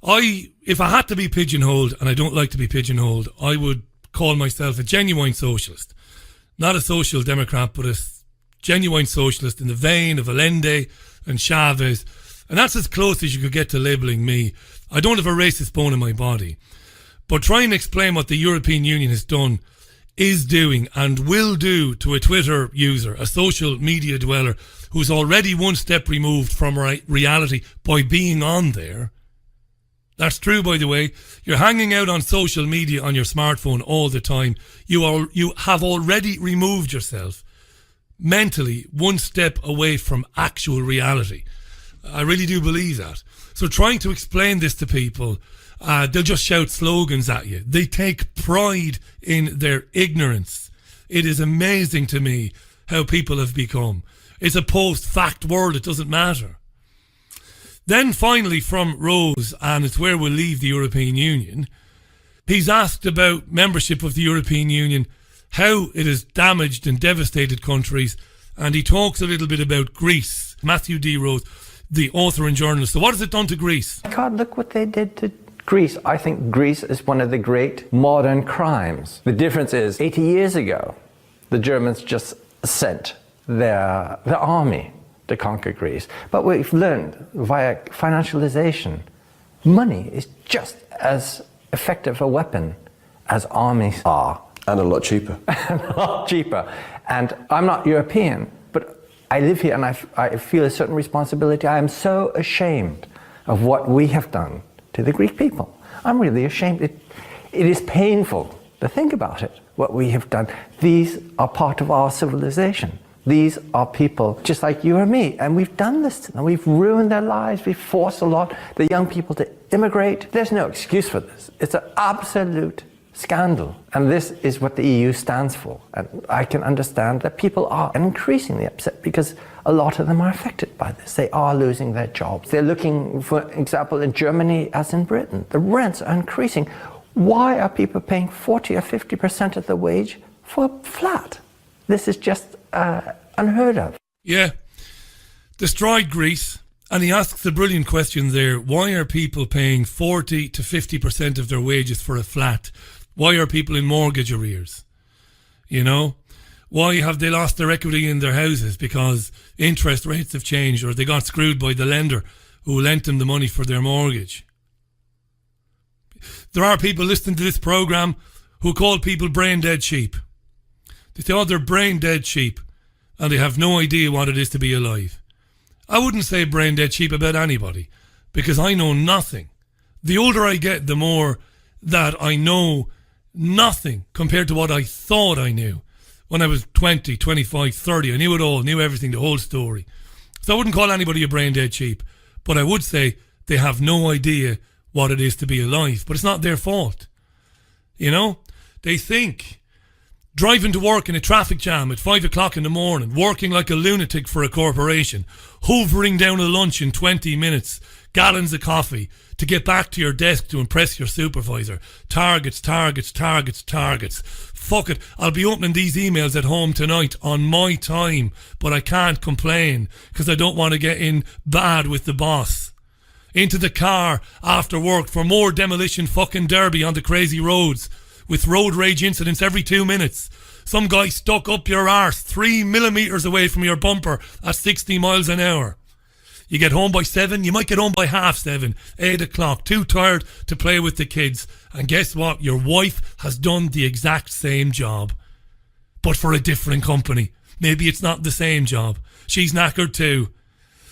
If I had to be pigeonholed, and I don't like to be pigeonholed, I would call myself a genuine socialist. Not a social democrat, but a genuine socialist in the vein of Allende and Chavez. And that's as close as you could get to labelling me. I don't have a racist bone in my body. But try and explain what the European Union has done, is doing, and will do to a Twitter user, a social media dweller, who's already one step removed from reality by being on there. That's true, by the way. You're hanging out on social media on your smartphone all the time. You have already removed yourself mentally one step away from actual reality. I really do believe that. So trying to explain this to people, they'll just shout slogans at you. They take pride in their ignorance. It is amazing to me how people have become. It's a post-fact world. It doesn't matter. Then finally from Rose, and it's where we'll leave the European Union, he's asked about membership of the European Union, how it has damaged and devastated countries, and he talks a little bit about Greece. Matthew D. Rose, the author and journalist. So what has it done to Greece? God, look what they did to Greece. I think Greece is one of the great modern crimes. The difference is 80 years ago, the Germans just sent their army to conquer Greece. But we've learned via financialization, money is just as effective a weapon as armies are. And a lot cheaper. And a lot cheaper. And I'm not European, but I live here and I feel a certain responsibility. I am so ashamed of what we have done to the Greek people. I'm really ashamed. It is painful to think about it, what we have done. These are part of our civilization. These are people just like you or me, and we've done this to them. We've ruined their lives. We've forced a lot the young people to immigrate. There's no excuse for this. It's an absolute scandal, and this is what the EU stands for. And I can understand that people are increasingly upset because a lot of them are affected by this. They are losing their jobs. They're looking, for example, in Germany as in Britain. The rents are increasing. Why are people paying 40 or 50% of the wage for a flat? This is just unheard of. Yeah. Destroyed Greece. And he asks a brilliant question there. Why are people paying 40 to 50% of their wages for a flat? Why are people in mortgage arrears? You know? Why have they lost their equity in their houses? Because interest rates have changed, or they got screwed by the lender who lent them the money for their mortgage. There are people listening to this programme who call people brain dead sheep. They say, oh, they're brain dead sheep, and they have no idea what it is to be alive. I wouldn't say brain dead sheep about anybody, because I know nothing. The older I get, the more that I know nothing compared to what I thought I knew. When I was 20, 25, 30, I knew it all, knew everything, the whole story. So I wouldn't call anybody a brain dead sheep, but I would say they have no idea what it is to be alive. But it's not their fault. You know? They think driving to work in a traffic jam at 5 o'clock in the morning, working like a lunatic for a corporation, hoovering down a lunch in 20 minutes, gallons of coffee, to get back to your desk to impress your supervisor. Targets, targets, targets, targets. Fuck it, I'll be opening these emails at home tonight on my time, but I can't complain because I don't want to get in bad with the boss. Into the car after work for more demolition fucking derby on the crazy roads, with road rage incidents every 2 minutes. Some guy stuck up your arse 3 millimeters away from your bumper at 60 miles an hour. You get home by 7, you might get home by 7:30, 8 o'clock, too tired to play with the kids. And guess what? Your wife has done the exact same job, but for a different company. Maybe it's not the same job. She's knackered too.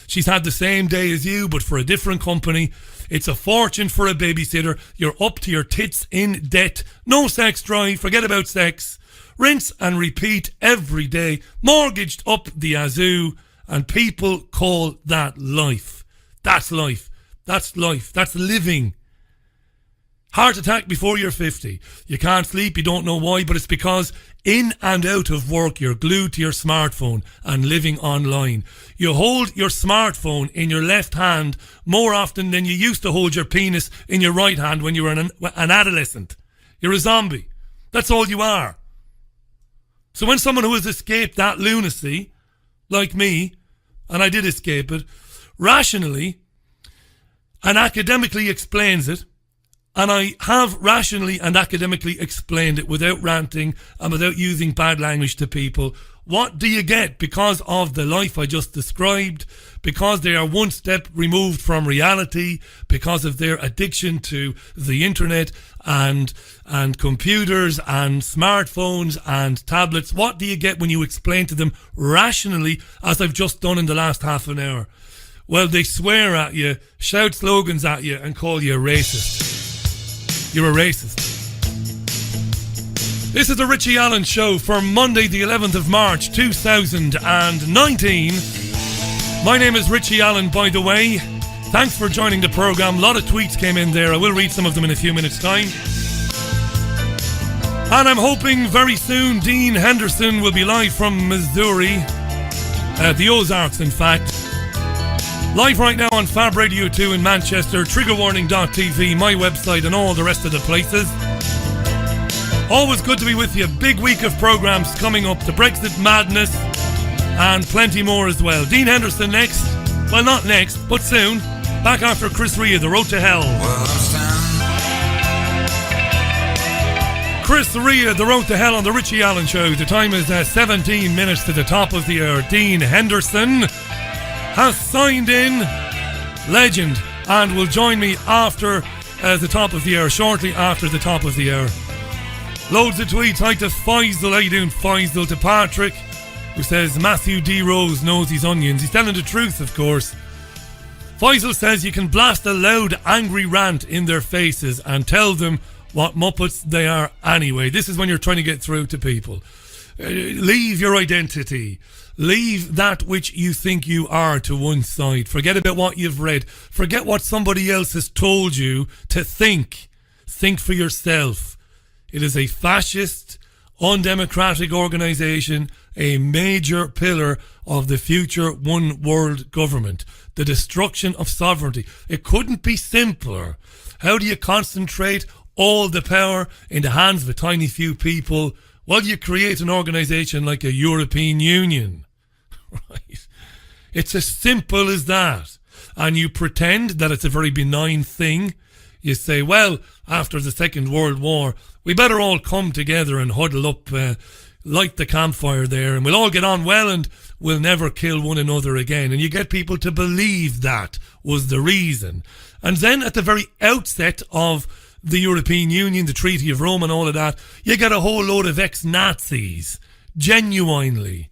She's had the same day as you, but for a different company. It's a fortune for a babysitter. You're up to your tits in debt. No sex drive. Forget about sex. Rinse and repeat every day. Mortgaged up the azoo. And people call that life. That's life. That's life. That's living. Heart attack before you're 50. You can't sleep. You don't know why. But it's because in and out of work, you're glued to your smartphone and living online. You hold your smartphone in your left hand more often than you used to hold your penis in your right hand when you were an adolescent. You're a zombie. That's all you are. So when someone who has escaped that lunacy, like me, and I did escape it, rationally, and academically explains it, and I have rationally and academically explained it without ranting and without using bad language to people, what do you get because of the life I just described, because they are one step removed from reality, because of their addiction to the internet and computers and smartphones and tablets? What do you get when you explain to them rationally, as I've just done in the last half an hour? Well, they swear at you, shout slogans at you, and call you a racist. You're a racist. This is the Richie Allen Show for Monday, the 11th of March, 2019. My name is Richie Allen, by the way. Thanks for joining the programme. A lot of tweets came in there. I will read some of them in a few minutes' time. And I'm hoping very soon Dean Henderson will be live from Missouri. The Ozarks, in fact. Live right now on Fab Radio 2 in Manchester, triggerwarning.tv, my website, and all the rest of the places. Always good to be with you. Big week of programmes coming up. The Brexit madness and plenty more as well. Dean Henderson next. Well, not next, but soon. Back after Chris Rea, The Road to Hell. Chris Rea, The Road to Hell on The Richie Allen Show. The time is 17 minutes to the top of the hour. Dean Henderson has signed in, legend, and will join me after the top of the hour, shortly after the top of the hour. Loads of tweets. Hi to Faisal. How you doing, Faisal? To Patrick, who says Matthew D. Rose knows his onions. He's telling the truth, of course. Faisal says you can blast a loud, angry rant in their faces and tell them what muppets they are anyway. This is when you're trying to get through to people. Leave your identity. Leave that which you think you are to one side. Forget about what you've read. Forget what somebody else has told you to think. Think for yourself. It is a fascist, undemocratic organisation, a major pillar of the future one world government. The destruction of sovereignty. It couldn't be simpler. How do you concentrate all the power in the hands of a tiny few people? Well, you create an organisation like a European Union. Right? It's as simple as that. And you pretend that it's a very benign thing. You say, well, after the Second World War, we better all come together and huddle up, light the campfire there, and we'll all get on well and we'll never kill one another again. And you get people to believe that was the reason. And then at the very outset of the European Union, the Treaty of Rome and all of that, you get a whole load of ex-Nazis, genuinely.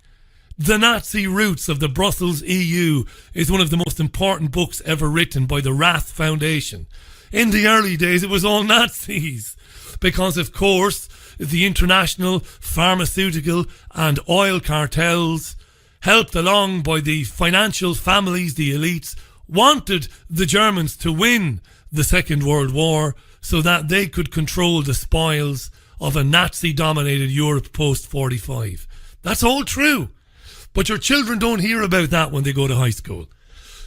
The Nazi Roots of the Brussels EU is one of the most important books ever written by the Rath Foundation. In the early days, it was all Nazis because, of course, the international pharmaceutical and oil cartels, helped along by the financial families, the elites, wanted the Germans to win the Second World War so that they could control the spoils of a Nazi-dominated Europe post-45. That's all true. But your children don't hear about that when they go to high school.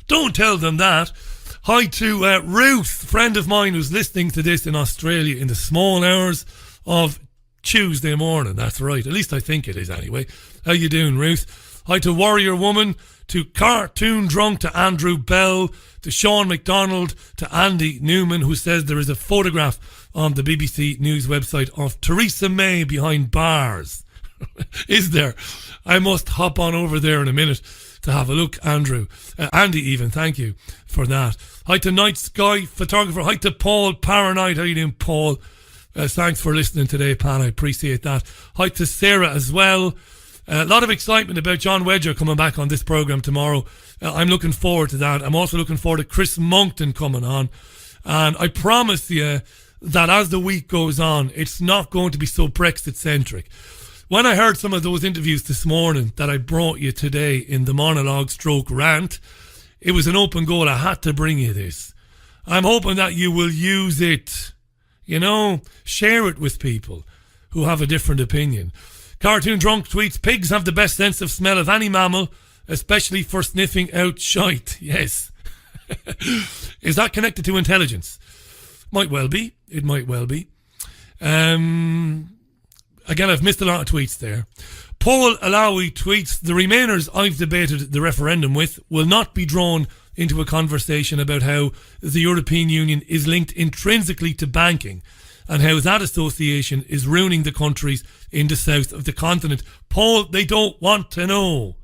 Don't tell them that. Hi to Ruth, friend of mine who's listening to this in Australia in the small hours of Tuesday morning. That's right. At least I think it is anyway. How you doing, Ruth? Hi to Warrior Woman, to Cartoon Drunk, to Andrew Bell, to Sean McDonald, to Andy Newman, who says there is a photograph on the BBC News website of Theresa May behind bars. Is there? I must hop on over there in a minute to have a look, Andrew. Andy even, thank you for that. Hi to Night Sky Photographer. Hi to Paul Paranoid. How you doing, Paul? Thanks for listening today, pal. I appreciate that. Hi to Sarah as well. A lot of excitement about John Wedger coming back on this programme tomorrow. I'm looking forward to that. I'm also looking forward to Chris Monkton coming on. And I promise you that as the week goes on, it's not going to be so Brexit-centric. When I heard some of those interviews this morning that I brought you today in the monologue stroke rant, it was an open goal. I had to bring you this. I'm hoping that you will use it, you know, share it with people who have a different opinion. Cartoon Drunk tweets, pigs have the best sense of smell of any mammal, especially for sniffing out shite. Yes. Is that connected to intelligence? Might well be. It might well be. Again, I've missed a lot of tweets there. Paul Alawi tweets, the Remainers I've debated the referendum with will not be drawn into a conversation about how the European Union is linked intrinsically to banking and how that association is ruining the countries in the south of the continent. Paul, they don't want to know.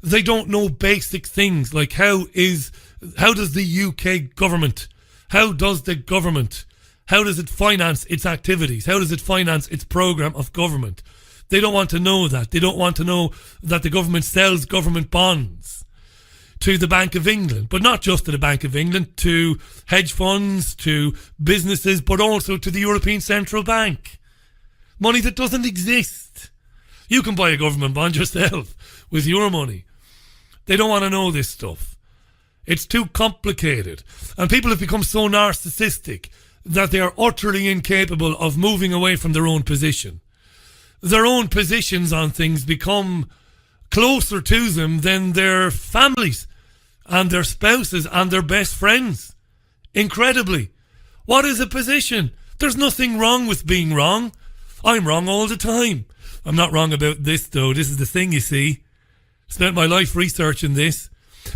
They don't know basic things like how does the UK government, how does it finance its activities? How does it finance its programme of government? They don't want to know that. They don't want to know that the government sells government bonds to the Bank of England, but not just to the Bank of England, to hedge funds, to businesses, but also to the European Central Bank. Money that doesn't exist. You can buy a government bond yourself with your money. They don't want to know this stuff. It's too complicated. And people have become so narcissistic that they are utterly incapable of moving away from their own position. Their own positions on things become closer to them than their families and their spouses and their best friends. Incredibly. What is a position? There's nothing wrong with being wrong. I'm wrong all the time. I'm not wrong about this though. This is the thing, you see. Spent my life researching this.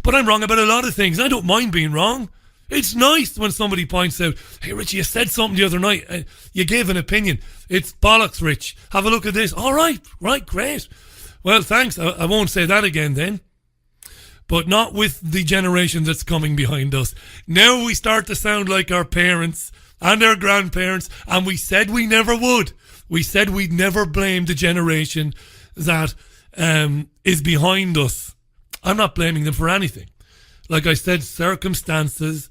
But I'm wrong about a lot of things. I don't mind being wrong. It's nice when somebody points out, hey Richie, you said something the other night. You gave an opinion. It's bollocks, Rich. Have a look at this. All right, great. Well, thanks. I won't say that again then. But not with the generation that's coming behind us. Now we start to sound like our parents and our grandparents, and we said we never would. We said we'd never blame the generation that is behind us. I'm not blaming them for anything. Like I said, circumstances,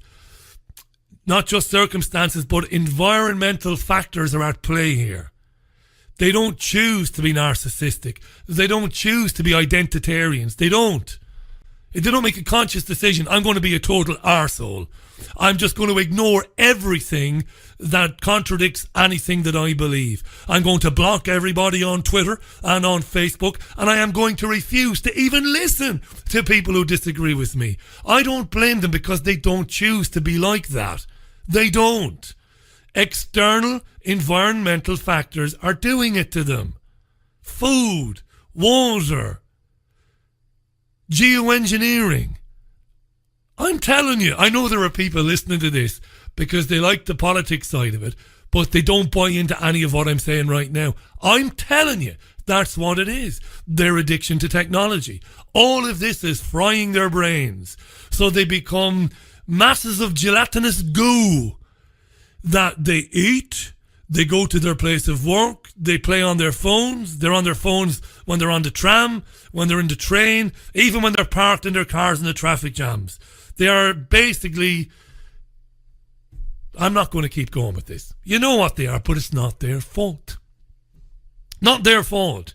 not just circumstances, but environmental factors are at play here. They don't choose to be narcissistic. They don't choose to be identitarians. They don't. They don't make a conscious decision. I'm going to be a total arsehole. I'm just going to ignore everything that contradicts anything that I believe. I'm going to block everybody on Twitter and on Facebook, and I am going to refuse to even listen to people who disagree with me. I don't blame them because they don't choose to be like that. They don't. External environmental factors are doing it to them. Food, water, geoengineering. I'm telling you, I know there are people listening to this because they like the politics side of it, but they don't buy into any of what I'm saying right now. I'm telling you, that's what it is. Their addiction to technology. All of this is frying their brains. So they become masses of gelatinous goo that they eat. They go to their place of work. They play on their phones. They're on their phones when they're on the tram, when they're in the train, even when they're parked in their cars in the traffic jams. They are basically... I'm not going to keep going with this. You know what they are, but it's not their fault. Not their fault.